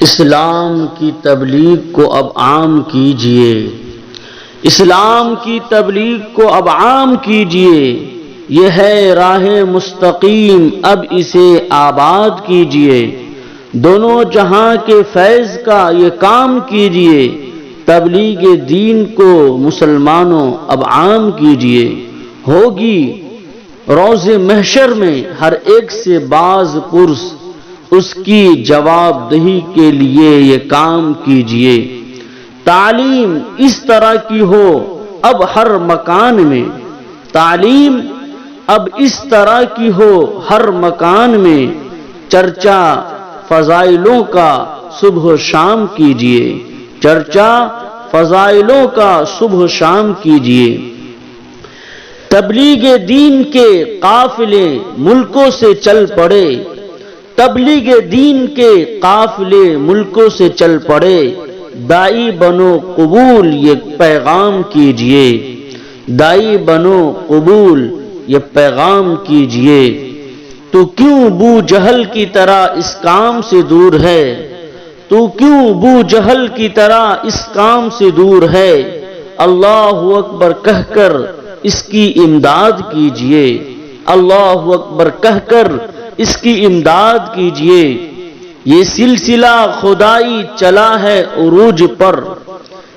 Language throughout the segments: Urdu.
اسلام کی تبلیغ کو اب عام کیجئے، اسلام کی تبلیغ کو اب عام کیجئے، یہ ہے راہ مستقیم اب اسے آباد کیجئے، دونوں جہاں کے فیض کا یہ کام کیجئے، تبلیغ دین کو مسلمانوں اب عام کیجئے، ہوگی روز محشر میں ہر ایک سے باز پرس، اس کی جواب دہی کے لیے یہ کام کیجئے، تعلیم اس طرح کی ہو اب ہر مکان میں، تعلیم اب اس طرح کی ہو ہر مکان میں، چرچا فضائلوں کا صبح و شام کیجئے، چرچا فضائلوں کا صبح و شام کیجئے، تبلیغ دین کے قافلے ملکوں سے چل پڑے، تبلیغ دین کے قافلے ملکوں سے چل پڑے، دائی بنو قبول یہ پیغام کیجئے، دائی بنو قبول یہ پیغام کیجئے، تو کیوں بو جہل کی طرح اس کام سے دور ہے، تو کیوں بو جہل کی طرح اس کام سے دور ہے، اللہ اکبر کہہ کر اس کی امداد کیجئے، اللہ اکبر کہہ کر اس کی امداد کیجئے، یہ سلسلہ خدائی چلا ہے عروج پر،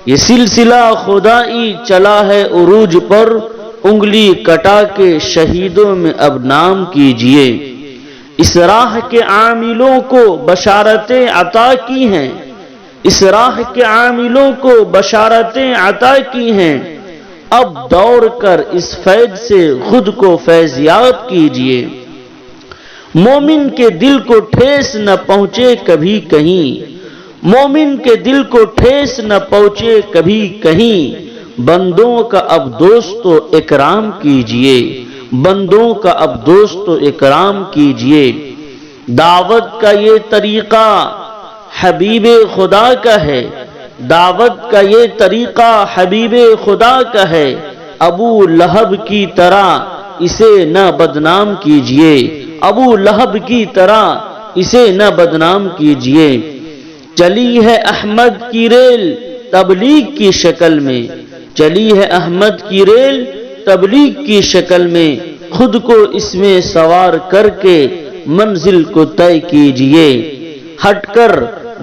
یہ سلسلہ خدائی چلا ہے عروج پر، انگلی کٹا کے شہیدوں میں اب نام کیجئے، اس راہ کے عاملوں کو بشارتیں عطا کی ہیں، اس راہ کے عاملوں کو بشارتیں عطا کی ہیں، اب دوڑ کر اس فیض سے خود کو فیضیاب کیجئے، مومن کے دل کو ٹھیس نہ پہنچے کبھی کہیں، مومن کے دل کو ٹھیس نہ پہنچے کبھی کہیں، بندوں کا اب دوست و اکرام کیجئے، بندوں کا اب دوست و اکرام کیجئے، دعوت کا یہ طریقہ حبیب خدا کا ہے، دعوت کا یہ طریقہ حبیب خدا کا ہے، ابو لہب کی طرح اسے نہ بدنام کیجئے، ابو لہب کی طرح اسے نہ بدنام کیجئے، چلی ہے احمد کی ریل تبلیغ کی شکل میں، چلی ہے احمد کی ریل تبلیغ کی شکل میں، خود کو اس میں سوار کر کے منزل کو طے کیجئے، ہٹ کر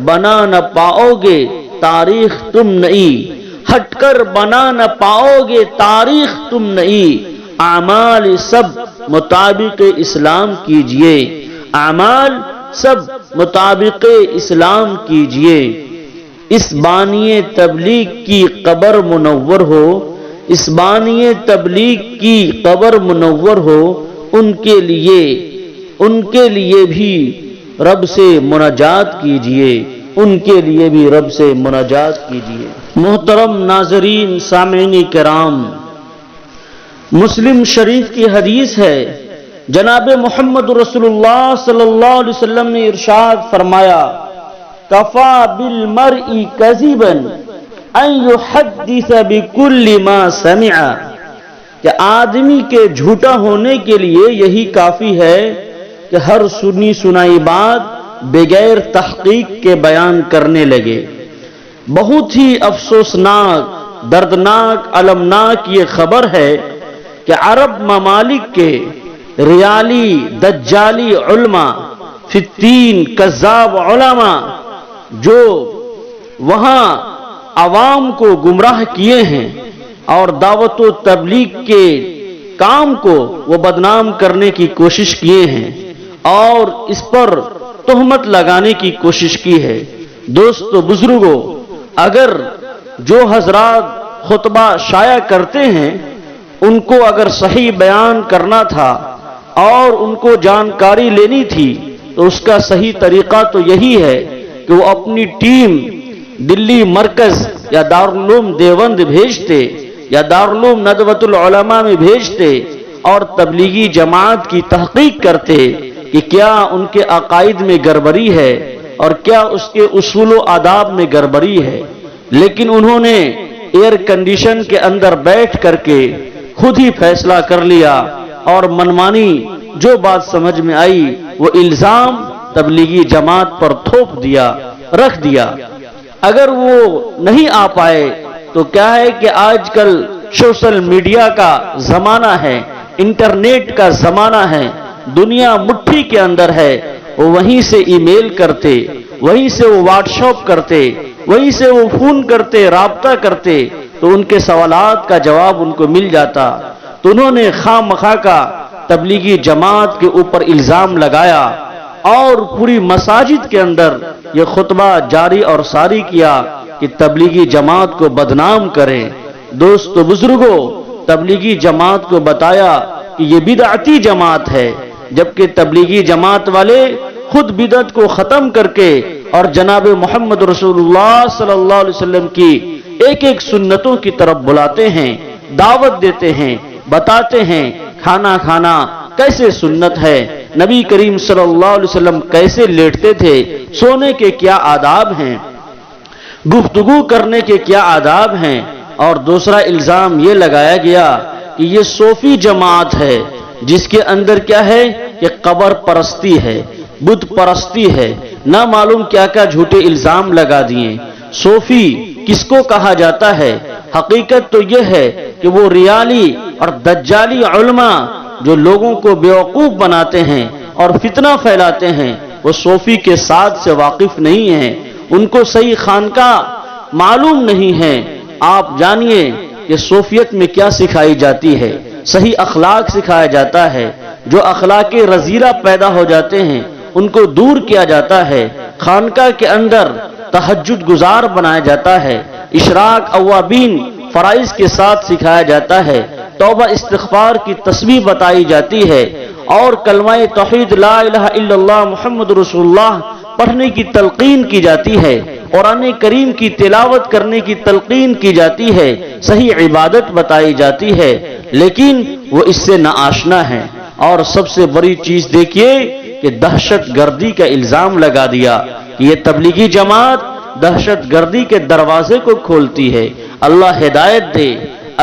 بنا نہ پاؤ گے تاریخ تم نئی، ہٹ کر بنا نہ پاؤ گے تاریخ تم نئی، اعمال سب مطابق اسلام کیجئے، اعمال سب مطابق اسلام کیجئے، اس بانی تبلیغ کی قبر منور ہو، اس بانی تبلیغ کی قبر منور ہو، ان کے لیے بھی رب سے مناجات کیجئے، ان کے لیے بھی رب سے مناجات کیجئے۔ محترم ناظرین سامعین کرام، مسلم شریف کی حدیث ہے، جناب محمد رسول اللہ صلی اللہ علیہ وسلم نے ارشاد فرمایا، کفا بالمرء کذبا ان یحدث بکل ما سمع، کہ آدمی کے جھوٹا ہونے کے لیے یہی کافی ہے کہ ہر سنی سنائی بات بغیر تحقیق کے بیان کرنے لگے۔ بہت ہی افسوسناک، دردناک، المناک یہ خبر ہے کہ عرب ممالک کے ریالی دجالی علماء، فتین کذاب علماء جو وہاں عوام کو گمراہ کیے ہیں اور دعوت و تبلیغ کے کام کو وہ بدنام کرنے کی کوشش کیے ہیں اور اس پر تہمت لگانے کی کوشش کی ہے۔ دوستو بزرگوں، اگر جو حضرات خطبہ شائع کرتے ہیں ان کو اگر صحیح بیان کرنا تھا اور ان کو جانکاری لینی تھی تو اس کا صحیح طریقہ تو یہی ہے کہ وہ اپنی ٹیم دلی مرکز یا دارالعلوم دیوبند بھیجتے یا دارالعلوم ندوۃ العلماء میں بھیجتے اور تبلیغی جماعت کی تحقیق کرتے کہ کیا ان کے عقائد میں گڑبڑی ہے اور کیا اس کے اصول و آداب میں گڑبڑی ہے، لیکن انہوں نے ایئر کنڈیشن کے اندر بیٹھ کر کے خود ہی فیصلہ کر لیا اور منمانی جو بات سمجھ میں آئی وہ الزام تبلیغی جماعت پر تھوپ دیا رکھ دیا۔ اگر وہ نہیں آ پائے تو کیا ہے کہ آج کل سوشل میڈیا کا زمانہ ہے، انٹرنیٹ کا زمانہ ہے، دنیا مٹھی کے اندر ہے، وہ وہیں سے ای میل کرتے، وہیں سے وہ واٹس ایپ کرتے، وہیں سے وہ فون کرتے، رابطہ کرتے، تو ان کے سوالات کا جواب ان کو مل جاتا۔ تو انہوں نے خواہ مخواہ کا تبلیغی جماعت کے اوپر الزام لگایا اور پوری مساجد کے اندر یہ خطبہ جاری اور ساری کیا کہ تبلیغی جماعت کو بدنام کریں۔ دوستو بزرگوں، تبلیغی جماعت کو بتایا کہ یہ بدعتی جماعت ہے، جبکہ تبلیغی جماعت والے خود بدعت کو ختم کر کے اور جناب محمد رسول اللہ صلی اللہ علیہ وسلم کی ایک ایک سنتوں کی طرف بلاتے ہیں، دعوت دیتے ہیں، بتاتے ہیں کھانا کھانا کیسے سنت ہے، نبی کریم صلی اللہ علیہ وسلم کیسے لیٹتے تھے، سونے کے کیا آداب ہیں، گفتگو کرنے کے کیا آداب ہیں۔ اور دوسرا الزام یہ لگایا گیا کہ یہ صوفی جماعت ہے جس کے اندر کیا ہے کہ قبر پرستی ہے، بت پرستی ہے، نہ معلوم کیا کیا جھوٹے الزام لگا دیے۔ صوفی کس کو کہا جاتا ہے؟ حقیقت تو یہ ہے کہ وہ ریالی اور دجالی علماء جو لوگوں کو بیوقوف بناتے ہیں اور فتنہ پھیلاتے ہیں، وہ صوفی کے ساتھ سے واقف نہیں ہیں، ان کو صحیح خانقاہ معلوم نہیں ہے۔ آپ جانیے کہ صوفیت میں کیا سکھائی جاتی ہے، صحیح اخلاق سکھایا جاتا ہے، جو اخلاق رذیلہ پیدا ہو جاتے ہیں ان کو دور کیا جاتا ہے، خانقاہ کے اندر تہجد گزار بنایا جاتا ہے، اشراق اوابین فرائض کے ساتھ سکھایا جاتا ہے، توبہ استغفار کی تسبیح بتائی جاتی ہے، اور کلمہ توحید لا الہ الا اللہ محمد رسول اللہ پڑھنے کی تلقین کی جاتی ہے، قرآن کریم کی تلاوت کرنے کی تلقین کی جاتی ہے، صحیح عبادت بتائی جاتی ہے، لیکن وہ اس سے ناآشنا ہے۔ اور سب سے بڑی چیز دیکھیے کہ دہشت گردی کا الزام لگا دیا کہ یہ تبلیغی جماعت دہشت گردی کے دروازے کو کھولتی ہے۔ اللہ ہدایت دے،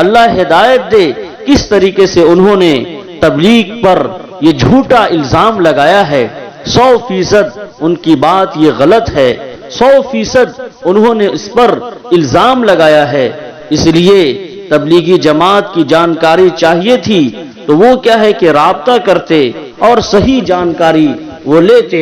اللہ ہدایت دے، کس طریقے سے انہوں نے تبلیغ پر یہ جھوٹا الزام لگایا ہے۔ 100% ان کی بات یہ غلط ہے، 100% انہوں نے اس پر الزام لگایا ہے۔ اس لیے تبلیغی جماعت کی جانکاری چاہیے تھی تو وہ کیا ہے کہ رابطہ کرتے اور صحیح جانکاری وہ لیتے۔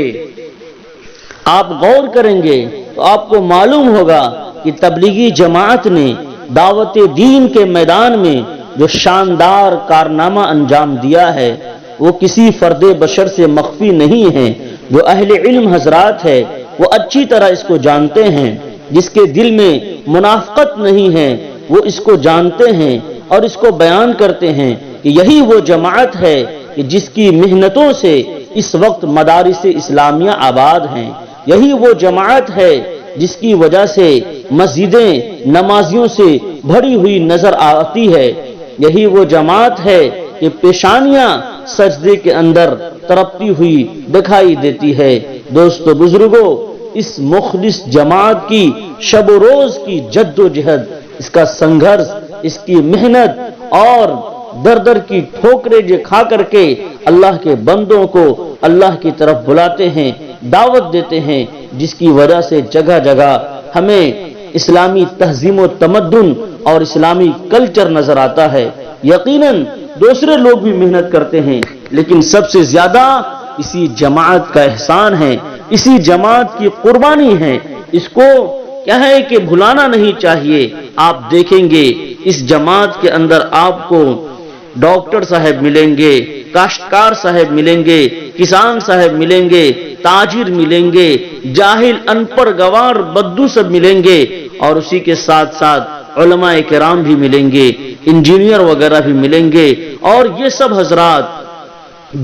آپ غور کریں گے تو آپ کو معلوم ہوگا کہ تبلیغی جماعت نے دعوت دین کے میدان میں جو شاندار کارنامہ انجام دیا ہے وہ کسی فرد بشر سے مخفی نہیں ہے۔ جو اہل علم حضرات ہے وہ اچھی طرح اس کو جانتے ہیں، جس کے دل میں منافقت نہیں ہے وہ اس کو جانتے ہیں اور اس کو بیان کرتے ہیں کہ یہی وہ جماعت ہے کہ جس کی محنتوں سے اس وقت مدارس اسلامیہ آباد ہیں، یہی وہ جماعت ہے جس کی وجہ سے مسجدیں نمازیوں سے بھری ہوئی نظر آتی ہے، یہی وہ جماعت ہے کہ پیشانیاں سجدے کے اندر ترپتی ہوئی دکھائی دیتی ہے۔ دوستو بزرگوں، اس مخلص جماعت کی شب و روز کی جد و جہد، اس کا سنگھرش، اس کی محنت اور در در کی ٹھوکریں جو کھا کر کے اللہ کے بندوں کو اللہ کی طرف بلاتے ہیں، دعوت دیتے ہیں، جس کی وجہ سے جگہ جگہ ہمیں اسلامی تہذیب و تمدن اور اسلامی کلچر نظر آتا ہے۔ یقیناً دوسرے لوگ بھی محنت کرتے ہیں، لیکن سب سے زیادہ اسی جماعت کا احسان ہے، اسی جماعت کی قربانی ہے، اس کو کیا ہے کہ بھلانا نہیں چاہیے۔ آپ دیکھیں گے اس جماعت کے اندر آپ کو ڈاکٹر صاحب ملیں گے، کاشتکار صاحب ملیں گے، کسان صاحب ملیں گے، تاجر ملیں گے، جاہل ان پڑھ گوار بدو سب ملیں گے، اور اسی کے ساتھ ساتھ علماء کرام بھی ملیں گے، انجینئر وغیرہ بھی ملیں گے، اور یہ سب حضرات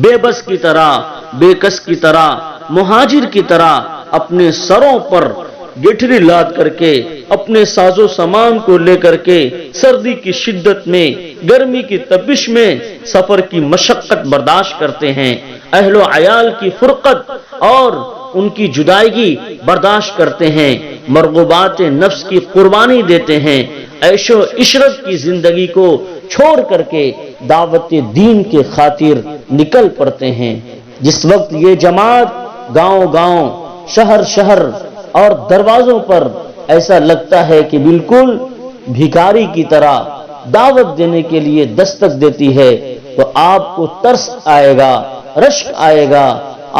بے بس کی طرح، بے کس کی طرح، مہاجر کی طرح اپنے سروں پر گٹھری لاد کر کے، اپنے ساز و سامان کو لے کر کے سردی کی شدت میں، گرمی کی تپش میں سفر کی مشقت برداشت کرتے ہیں، اہل و عیال کی فرقت اور ان کی جدائیگی برداشت کرتے ہیں، مرغوبات نفس کی قربانی دیتے ہیں، عیش و عشرت کی زندگی کو چھوڑ کر کے دعوت دین کے خاطر نکل پڑتے ہیں۔ جس وقت یہ جماعت گاؤں گاؤں، شہر شہر اور دروازوں پر ایسا لگتا ہے کہ بالکل بھکاری کی طرح دعوت دینے کے لیے دستک دیتی ہے، تو آپ کو ترس آئے گا، رشک آئے گا،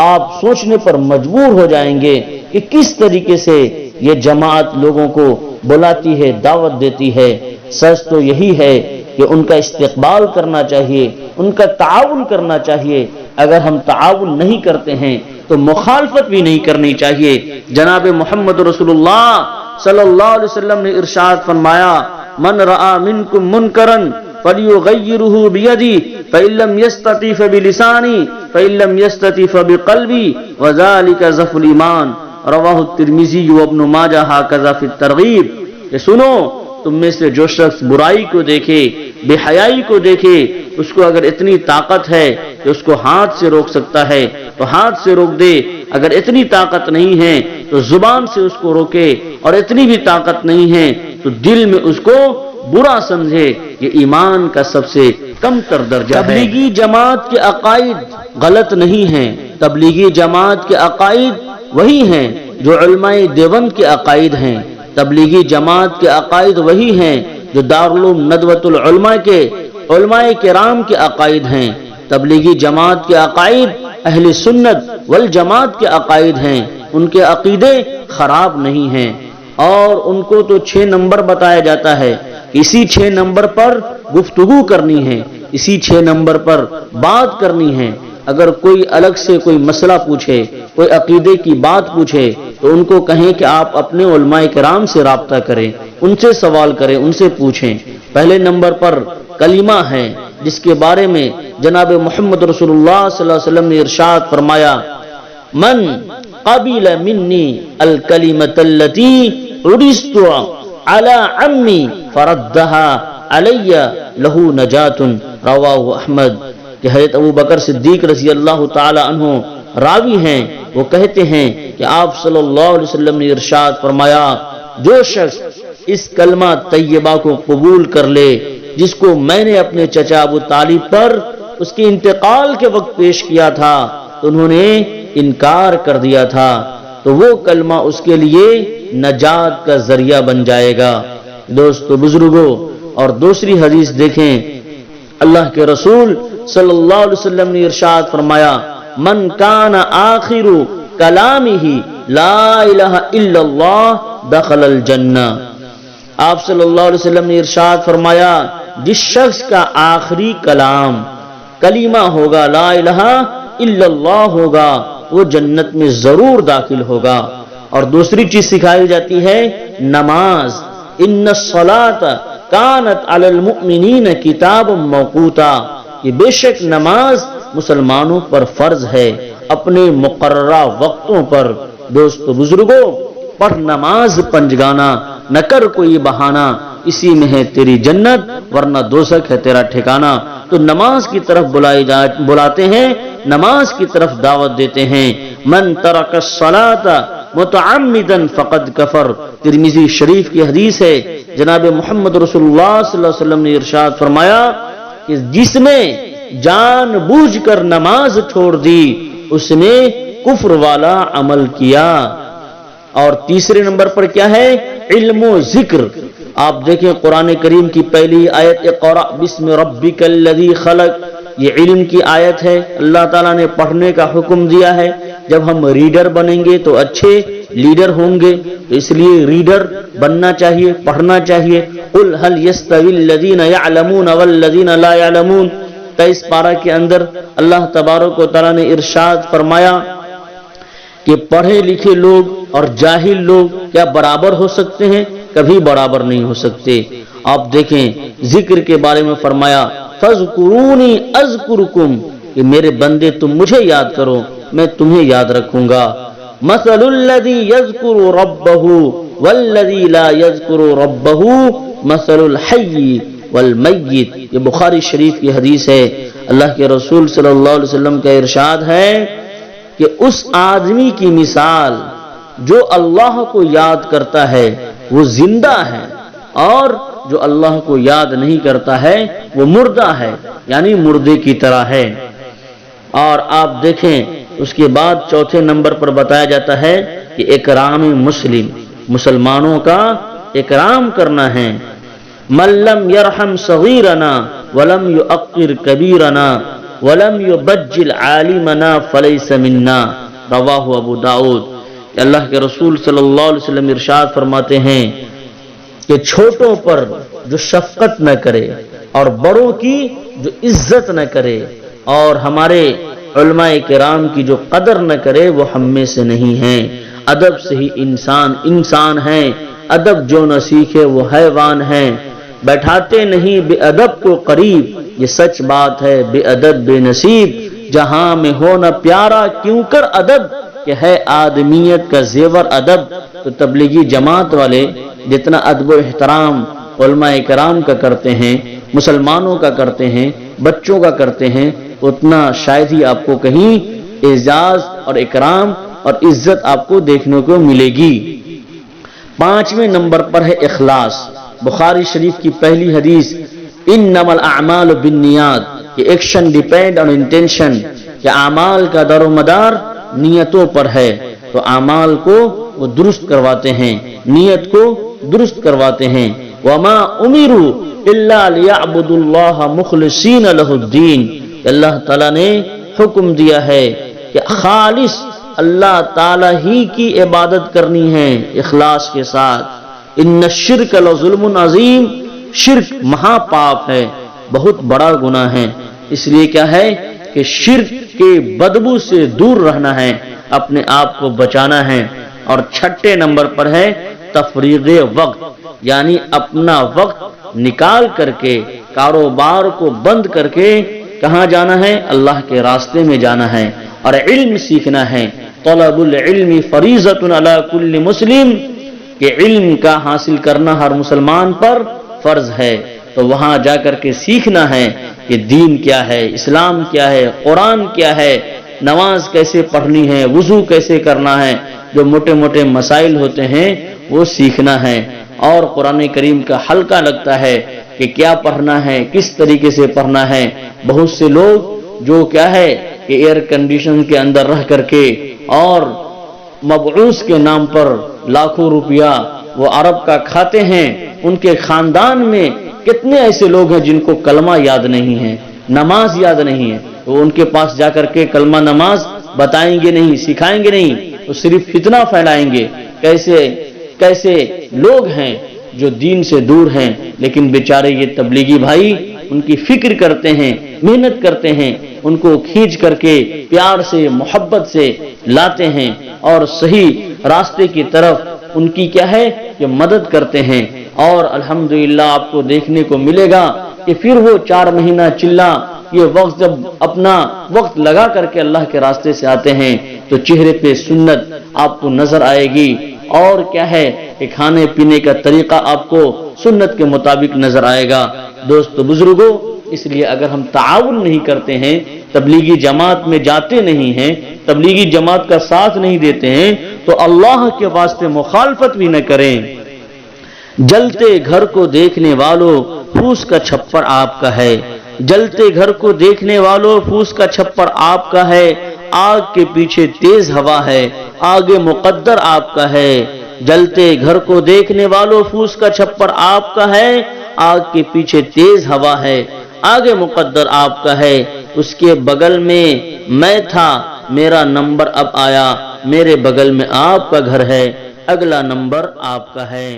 آپ سوچنے پر مجبور ہو جائیں گے کہ کس طریقے سے یہ جماعت لوگوں کو بلاتی ہے، دعوت دیتی ہے۔ سچ تو یہی ہے کہ ان کا استقبال کرنا چاہیے، ان کا تعاون کرنا چاہیے۔ اگر ہم تعاون نہیں کرتے ہیں تو مخالفت بھی نہیں کرنی چاہیے۔ جناب محمد رسول اللہ صلی اللہ علیہ وسلم نے ارشاد فرمایا، من رأى منکم منکرا فلیغیرہ بیدی فإن لم یستطع فبلسانی فإن لم یستطع فبقلبی وذلک ضعف الایمان، رواہ الترمذی وابن ماجہ ھکذا فی الترغیب۔ کہ سنو، تم میں سے جو شخص برائی کو دیکھے، بے حیائی کو دیکھے، اس کو اگر اتنی طاقت ہے کہ اس کو ہاتھ سے روک سکتا ہے تو ہاتھ سے روک دے، اگر اتنی طاقت نہیں ہے تو زبان سے اس کو روکے، اور اتنی بھی طاقت نہیں ہے تو دل میں اس کو برا سمجھے۔ یہ ایمان کا سب سے کم تر درجہ ہے۔ تبلیغی جماعت کے عقائد غلط نہیں ہیں، تبلیغی جماعت کے عقائد وہی ہیں جو علماء دیوبند کے عقائد ہیں، تبلیغی جماعت کے عقائد وہی ہیں جو دارالعلوم ندوۃ العلماء کے علماء کرام کے عقائد ہیں، تبلیغی جماعت کے عقائد اہل سنت والجماعت کے عقائد ہیں، ان کے عقیدے خراب نہیں ہیں، اور ان کو تو 6 نمبر بتایا جاتا ہے، اسی 6 نمبر پر گفتگو کرنی ہے، اسی 6 نمبر پر بات کرنی ہے۔ اگر کوئی الگ سے کوئی مسئلہ پوچھے، کوئی عقیدے کی بات پوچھے، تو ان کو کہیں کہ آپ اپنے علماء کرام سے رابطہ کریں، ان سے سوال کریں، ان سے پوچھیں۔ پہلے نمبر پر کلمہ ہے، جس کے بارے میں جناب محمد رسول اللہ صلی اللہ علیہ وسلم نے ارشاد فرمایا، من قبل منی الکلمۃ التی عرضت علی عمی فردها علی لہ نجات، رواہ احمد۔ کہ حضرت ابو بکر صدیق رضی اللہ تعالی عنہ راوی ہیں، وہ کہتے ہیں کہ آپ صلی اللہ علیہ وسلم نے ارشاد فرمایا، جو شخص اس کلمہ طیبہ کو قبول کر لے جس کو میں نے اپنے چچا ابو طالب پر اس کے انتقال کے وقت پیش کیا تھا تو انہوں نے انکار کر دیا تھا، تو وہ کلمہ اس کے لیے نجات کا ذریعہ بن جائے گا۔ دوستو بزرگوں، اور دوسری حدیث دیکھیں، اللہ کے رسول صلی اللہ علیہ وسلم نے ارشاد فرمایا، من کان آخر کلامہ لا الہ الا اللہ دخل الجنہ۔ آپ صلی اللہ علیہ وسلم نے ارشاد فرمایا، جس شخص کا آخری کلام کلمہ ہوگا، لا الہ الا اللہ ہوگا، وہ جنت میں ضرور داخل ہوگا۔ اور دوسری چیز سکھائی جاتی ہے نماز، ان الصلاۃ کانت علی المؤمنین کتابا موقوتا، کہ بے شک نماز مسلمانوں پر فرض ہے اپنے مقررہ وقتوں پر۔ دوستو بزرگوں، پڑھ نماز پنجگانا، نہ کر کوئی بہانہ، اسی میں ہے تیری جنت ورنہ دوزخ ہے تیرا ٹھکانہ۔ تو نماز کی طرف بلاتے ہیں، نماز کی طرف دعوت دیتے ہیں۔ من ترک الصلاۃ متعمدا فقد کفر، ترمذی شریف کی حدیث ہے۔ جناب محمد رسول اللہ صلی اللہ علیہ وسلم نے ارشاد فرمایا کہ جس نے جان بوجھ کر نماز چھوڑ دی اس نے کفر والا عمل کیا۔ اور تیسرے نمبر پر کیا ہے؟ علم و ذکر۔ آپ دیکھیں قرآن کریم کی پہلی آیت، اقرأ بسم ربک الذی خلق، یہ علم کی آیت ہے۔ اللہ تعالیٰ نے پڑھنے کا حکم دیا ہے۔ جب ہم ریڈر بنیں گے تو اچھے لیڈر ہوں گے، تو اس لیے ریڈر بننا چاہیے، پڑھنا چاہیے۔ قل هل يستوي الذين يعلمون والذين لا يعلمون، 23 پارہ کے اندر اللہ تبارک و تعالیٰ نے ارشاد فرمایا کہ پڑھے لکھے لوگ اور جاہل لوگ کیا برابر ہو سکتے ہیں؟ کبھی برابر نہیں ہو سکتے۔ آپ دیکھیں ذکر کے بارے میں فرمایا، فاذکرونی اذکرکم، کہ میرے بندے تم مجھے یاد کرو میں تمہیں یاد رکھوں گا۔ مثل الذی یذکر ربہ والذی لا یذکر ربہ مثل الحی والمیت، یہ بخاری شریف کی حدیث ہے۔ اللہ کے رسول صلی اللہ علیہ وسلم کا ارشاد ہے کہ اس آدمی کی مثال جو اللہ کو یاد کرتا ہے وہ زندہ ہے، اور جو اللہ کو یاد نہیں کرتا ہے وہ مردہ ہے، یعنی مردے کی طرح ہے۔ اور آپ دیکھیں اس کے بعد چوتھے نمبر پر بتایا جاتا ہے کہ اکرام مسلم، مسلمانوں کا اکرام کرنا ہے. من لم یرحم صغیرنا ولم یؤقر کبیرنا ولم یبجل عالمنا فلیس منا، رواہ ابو داؤد. اللہ کے رسول صلی اللہ علیہ وسلم ارشاد فرماتے ہیں کہ چھوٹوں پر جو شفقت نہ کرے اور بڑوں کی جو عزت نہ کرے اور ہمارے علماء کرام کی جو قدر نہ کرے وہ ہم میں سے نہیں ہیں. ادب سے ہی انسان ہے، ادب جو نہ سیکھے وہ حیوان ہے. بیٹھاتے نہیں بے ادب کو قریب، یہ سچ بات ہے بے ادب بے نصیب. جہاں میں ہو نہ پیارا کیوں کر ادب، کہ ہے آدمیت کا زیور ادب. تو تبلیغی جماعت والے جتنا ادب و احترام علماء کرام کا کرتے ہیں، مسلمانوں کا کرتے ہیں، بچوں کا کرتے ہیں، اتنا شاید ہی آپ کو کہیں اعزاز اور اکرام اور عزت آپ کو دیکھنے کو ملے گی. 5ویں نمبر پر ہے اخلاص. بخاری شریف کی پہلی حدیث انما الاعمال بالنیات، کہ ایکشن ڈیپینڈ آن انٹینشن، کہ اعمال کا دار و مدار نیتوں پر ہے. تو اعمال کو وہ درست کرواتے ہیں، نیت کو درست کرواتے ہیں. وما امروا الا ليعبدوا الله مخلصین له الدین، اللہ تعالیٰ نے حکم دیا ہے کہ خالص اللہ تعالیٰ ہی کی عبادت کرنی ہے اخلاص کے ساتھ. ان الشرک لظلم عظیم، شرک مہا پاپ ہے، بہت بڑا گناہ ہے. اس لیے کیا ہے کہ شرک کے بدبو سے دور رہنا ہے، اپنے آپ کو بچانا ہے. اور 6 نمبر پر ہے تفریغ وقت، یعنی اپنا وقت نکال کر کے کاروبار کو بند کر کے کہاں جانا ہے؟ اللہ کے راستے میں جانا ہے اور علم سیکھنا ہے. طلب العلم فریضۃ علی کل مسلم، کہ علم کا حاصل کرنا ہر مسلمان پر فرض ہے. تو وہاں جا کر کے سیکھنا ہے کہ دین کیا ہے، اسلام کیا ہے، قرآن کیا ہے، نماز کیسے پڑھنی ہے، وضو کیسے کرنا ہے. جو موٹے موٹے مسائل ہوتے ہیں وہ سیکھنا ہے. اور قرآن کریم کا حلقہ لگتا ہے کہ کیا پڑھنا ہے، کس طریقے سے پڑھنا ہے. بہت سے لوگ جو کیا ہے کہ ایئر کنڈیشن کے اندر رہ کر کے اور مبعوث کے نام پر لاکھوں روپیہ وہ عرب کا کھاتے ہیں. ان کے خاندان میں کتنے ایسے لوگ ہیں جن کو کلمہ یاد نہیں ہے، نماز یاد نہیں ہے. وہ ان کے پاس جا کر کے کلمہ نماز بتائیں گے نہیں، سکھائیں گے نہیں، وہ صرف فتنہ پھیلائیں گے. کیسے لوگ ہیں جو دین سے دور ہیں، لیکن بیچارے یہ تبلیغی بھائی ان کی فکر کرتے ہیں، محنت کرتے ہیں، ان کو کھینچ کر کے پیار سے محبت سے لاتے ہیں اور صحیح راستے کی طرف ان کی کیا ہے کہ مدد کرتے ہیں. اور الحمدللہ آپ کو دیکھنے کو ملے گا کہ پھر وہ 4 مہینہ چلا یہ وقت جب اپنا وقت لگا کر کے اللہ کے راستے سے آتے ہیں تو چہرے پہ سنت آپ کو نظر آئے گی. اور کیا ہے کہ کھانے پینے کا طریقہ آپ کو سنت کے مطابق نظر آئے گا. دوستو بزرگوں، اس لیے اگر ہم تعاون نہیں کرتے ہیں، تبلیغی جماعت میں جاتے نہیں ہیں، تبلیغی جماعت کا ساتھ نہیں دیتے ہیں، تو اللہ کے واسطے مخالفت بھی نہ کریں. جلتے گھر کو دیکھنے والوں پھوس کا چھپر آپ کا ہے. جلتے گھر کو دیکھنے والوں پھوس کا چھپر آپ کا ہے. آگ کے پیچھے تیز ہوا ہے، آگے مقدر آپ کا ہے. جلتے گھر کو دیکھنے والوں پھوس کا چھپر آپ کا ہے، آگ کے پیچھے تیز ہوا ہے، آگے مقدر آپ کا ہے. اس کے بغل میں میں تھا، میرا نمبر اب آیا، میرے بغل میں آپ کا گھر ہے، اگلا نمبر آپ کا ہے.